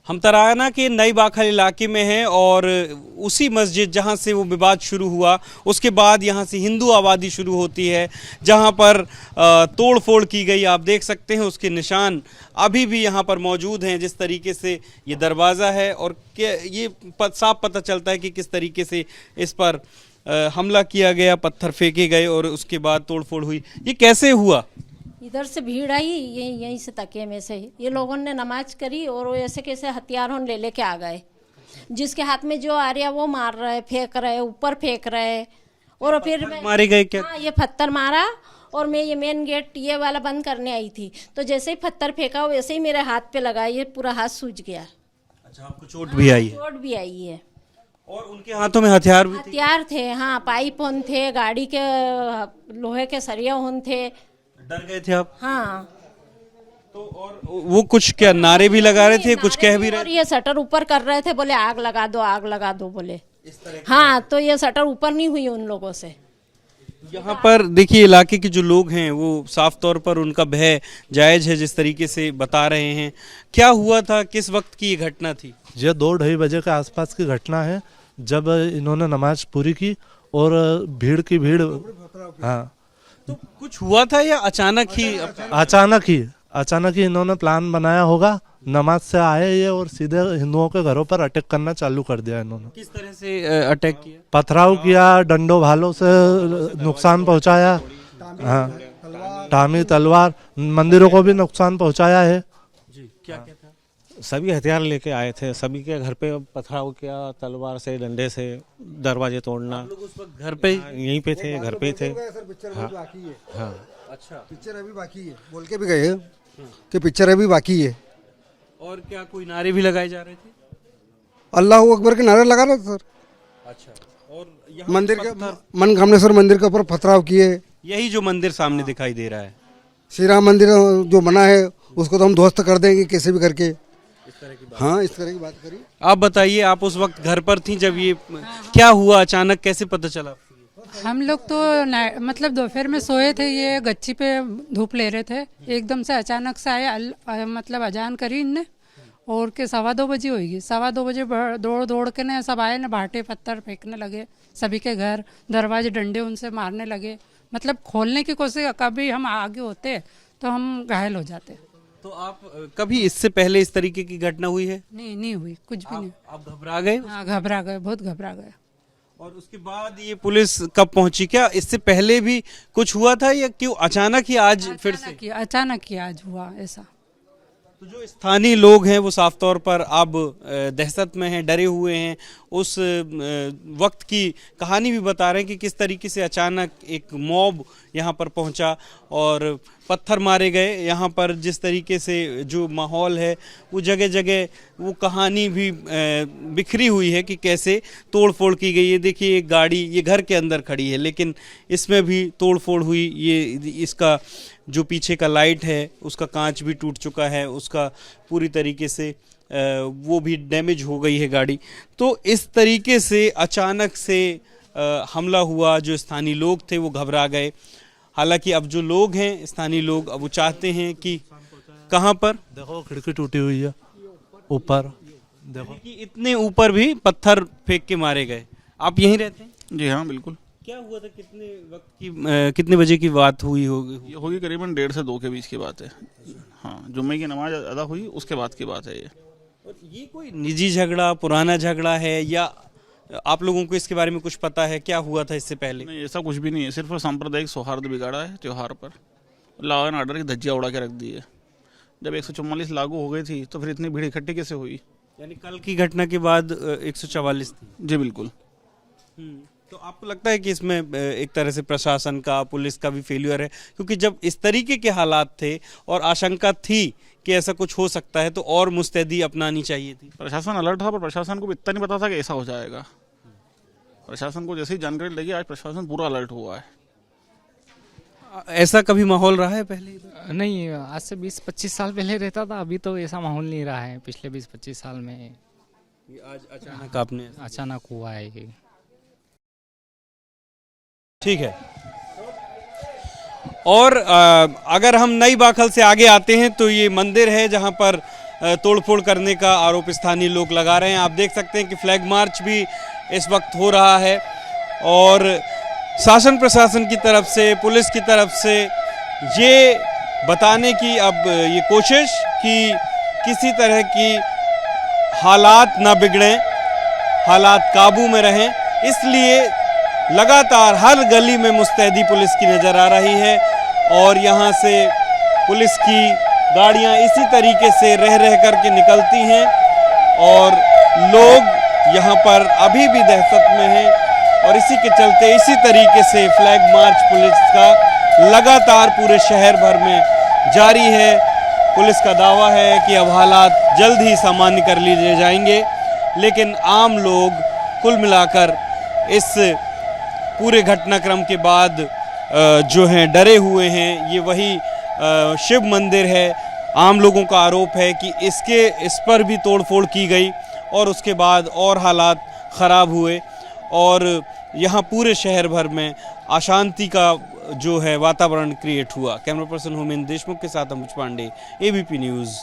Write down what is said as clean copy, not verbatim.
हम तराना के नई बाखल इलाके में हैं और उसी मस्जिद जहां से वो विवाद शुरू हुआ उसके बाद यहां से हिंदू आबादी शुरू होती है, जहां पर तोड़ फोड़ की गई। आप देख सकते हैं उसके निशान अभी भी यहां पर मौजूद हैं। जिस तरीके से ये दरवाज़ा है और ये साफ पता चलता है कि किस तरीके से इस पर हमला किया गया, पत्थर फेंके गए और उसके बाद तोड़ फोड़ हुई। ये कैसे हुआ? इधर से भीड़ आई, यहीं से तकिए में से ये लोगों ने नमाज करी और वो ऐसे कैसे हथियार ले लेके आ गए। जिसके हाथ में जो आ रहा वो मार रहे, फेंक रहे, ऊपर फेंक रहे। और फिर मारे गए क्या? हाँ, ये पत्थर मारा और मैं ये मेन गेट ये वाला बंद करने आई थी, तो जैसे ही पत्थर फेंका वैसे ही मेरे हाथ पे लगा, ये पूरा हाथ सूज गया। अच्छा, आपको चोट भी आई है? चोट भी आई है। और उनके हाथों में हथियार भी थे? हथियार थे, हाँ, पाइप होन थे, गाड़ी के लोहे के सरिया होन थे। डर गए थे आप? हाँ। तो और वो कुछ क्या नारे भी लगा रहे थे, कुछ कह भी रहे और ये शटर ऊपर कर रहे थे, बोले आग लगा दो, आग लगा दो बोले। हाँ, तो ये शटर ऊपर नहीं हुई उन लोगों से। यहाँ पर देखिए इलाके के जो लोग हैं वो साफ तौर पर उनका भय जायज है जिस तरीके से बता रहे हैं। क्या हुआ था, किस वक्त की ये घटना थी? ये 2-2:30 बजे के आसपास की घटना है, जब इन्होंने नमाज पूरी की और भीड़ की भीड़। हाँ, तो कुछ हुआ था या अचानक ही? अचानक ही इन्होंने प्लान बनाया होगा। नमाज से आए ये और सीधे हिंदुओं के घरों पर अटैक करना चालू कर दिया इन्होंने। किस तरह से अटैक किया? पथराव किया, डंडों भालों से नुकसान पहुंचाया। हाँ, टामी तलवार, मंदिरों को भी नुकसान पहुंचाया है। जी, क्या था? सभी हथियार लेके आए थे, सभी के घर पे पथराव किया, तलवार से, डंडे से, दरवाजे तोड़ना। आप लोग उस वक्त घर पे यहीं पे थे, घर पे थे। हाँ, अच्छा, पिक्चर अभी बाकी है, बोल के भी गए कि पिक्चर अभी बाकी है। और क्या कोई नारे भी लगाए जा रहे थे? अल्लाह अकबर के नारे लगा रहे थे सर। अच्छा, और यहाँ मंदिर के मनकामनेश्वर मंदिर के ऊपर पथराव किए। यही जो मंदिर सामने दिखाई दे रहा है, श्री राम मंदिर जो बना है उसको तो हम ध्वस्त कर देंगे कैसे भी करके। हाँ, इस तरह की बात करी। आप बताइए, आप उस वक्त घर पर थी जब ये क्या हुआ, अचानक कैसे पता चला? हम लोग तो मतलब दोपहर में सोए थे, ये गच्ची पे धूप ले रहे थे, एकदम से अचानक से आए, मतलब अजान करी इनने और के 2:15 बजे होगी। 2:15 बजे दौड़ के ने सब आए, ने भाटे पत्थर फेंकने लगे, सभी के घर दरवाजे डंडे उनसे मारने लगे। मतलब खोलने की कोशिश, कभी हम आगे होते तो हम घायल हो जाते। तो आप कभी इससे पहले इस तरीके की घटना हुई है? नहीं हुई, कुछ भी नहीं। आप घबरा गए? हाँ, घबरा गए, बहुत घबरा गए। और उसके बाद ये पुलिस कब पहुंची? क्या इससे पहले भी कुछ हुआ था या क्यों अचानक ही आज फिर से? अचानक ही आज हुआ ऐसा। तो जो स्थानीय लोग हैं वो साफ तौर पर अब दहशत में हैं, डरे हुए हैं। उस वक्त की कहानी भी बता रहे हैं कि किस तरीके से अचानक एक मॉब यहाँ पर पहुँचा और पत्थर मारे गए। यहाँ पर जिस तरीके से जो माहौल है वो जगह जगह वो कहानी भी बिखरी हुई है कि कैसे तोड़ फोड़ की गई है। देखिए एक गाड़ी ये घर के अंदर खड़ी है लेकिन इसमें भी तोड़ फोड़ हुई। ये इसका जो पीछे का लाइट है उसका कांच भी टूट चुका है, उसका पूरी तरीके से वो भी डैमेज हो गई है गाड़ी। तो इस तरीके से अचानक से हमला हुआ। जो स्थानीय लोग थे वो घबरा गए। हालांकि अब जो लोग हैं स्थानीय लोग, अब वो चाहते हैं कि कहाँ पर देखो खिड़की टूटी हुई है ऊपर, देखो कि इतने ऊपर भी पत्थर फेंक के मारे गए। आप यहीं रहते हैं? जी हाँ, बिल्कुल। क्या हुआ था, कितने वक्त की कितने बजे की बात हुई होगी? ये होगी करीबन 1:30 से 2 के बीच की बात है। हाँ, जुम्मे की नमाज अदा हुई उसके बाद की बात है ये। और ये कोई निजी झगड़ा, पुराना झगड़ा है या आप लोगों को इसके बारे में कुछ पता है? क्या हुआ था इससे पहले? नहीं, ऐसा कुछ भी नहीं है, सिर्फ सांप्रदायिक सौहार्द बिगाड़ा है त्योहार पर। लॉ एंड ऑर्डर की धज्जियाँ उड़ा के रख दी है। जब 144 लागू हो गई थी तो फिर इतनी भीड़ इकट्ठी कैसे हुई? यानी कल की घटना के बाद 144 थी? जी बिल्कुल। तो आपको लगता है कि इसमें एक तरह से प्रशासन का, पुलिस का भी फेल्यूर है? क्योंकि जब इस तरीके के हालात थे और आशंका थी कि ऐसा कुछ हो सकता है तो और मुस्तैदी अपनानी चाहिए थी। प्रशासन अलर्ट था, पर प्रशासन को भी इतना नहीं पता था कि ऐसा हो जाएगा। प्रशासन को जैसे ही जानकारी लगी, आज प्रशासन पूरा अलर्ट हुआ है। ऐसा कभी माहौल रहा है पहले? नहीं, आज से 20-25 साल पहले रहता था, अभी तो ऐसा माहौल नहीं रहा है। पिछले 20-25 साल में आज अचानक आपने अचानक हुआ है ये। ठीक है। और अगर हम नई बाखल से आगे आते हैं तो ये मंदिर है जहाँ पर तोड़फोड़ करने का आरोप स्थानीय लोग लगा रहे हैं। आप देख सकते हैं कि फ्लैग मार्च भी इस वक्त हो रहा है और शासन प्रशासन की तरफ से, पुलिस की तरफ से ये बताने की अब ये कोशिश कि किसी तरह की हालात ना बिगड़ें, हालात काबू में रहें, इसलिए लगातार हर गली में मुस्तैदी पुलिस की नज़र आ रही है और यहाँ से पुलिस की गाड़ियाँ इसी तरीके से रह रह करके निकलती हैं और लोग यहाँ पर अभी भी दहशत में हैं और इसी के चलते इसी तरीके से फ्लैग मार्च पुलिस का लगातार पूरे शहर भर में जारी है। पुलिस का दावा है कि अब हालात जल्द ही सामान्य कर लिए जाएंगे, लेकिन आम लोग कुल मिलाकर इस पूरे घटनाक्रम के बाद जो हैं डरे हुए हैं। ये वही शिव मंदिर है। आम लोगों का आरोप है कि इस पर भी तोड़फोड़ की गई और उसके बाद और हालात ख़राब हुए और यहाँ पूरे शहर भर में अशांति का जो है वातावरण क्रिएट हुआ। कैमरा पर्सन होमेंद्र देशमुख के साथ अमुज पांडे, ABP न्यूज़।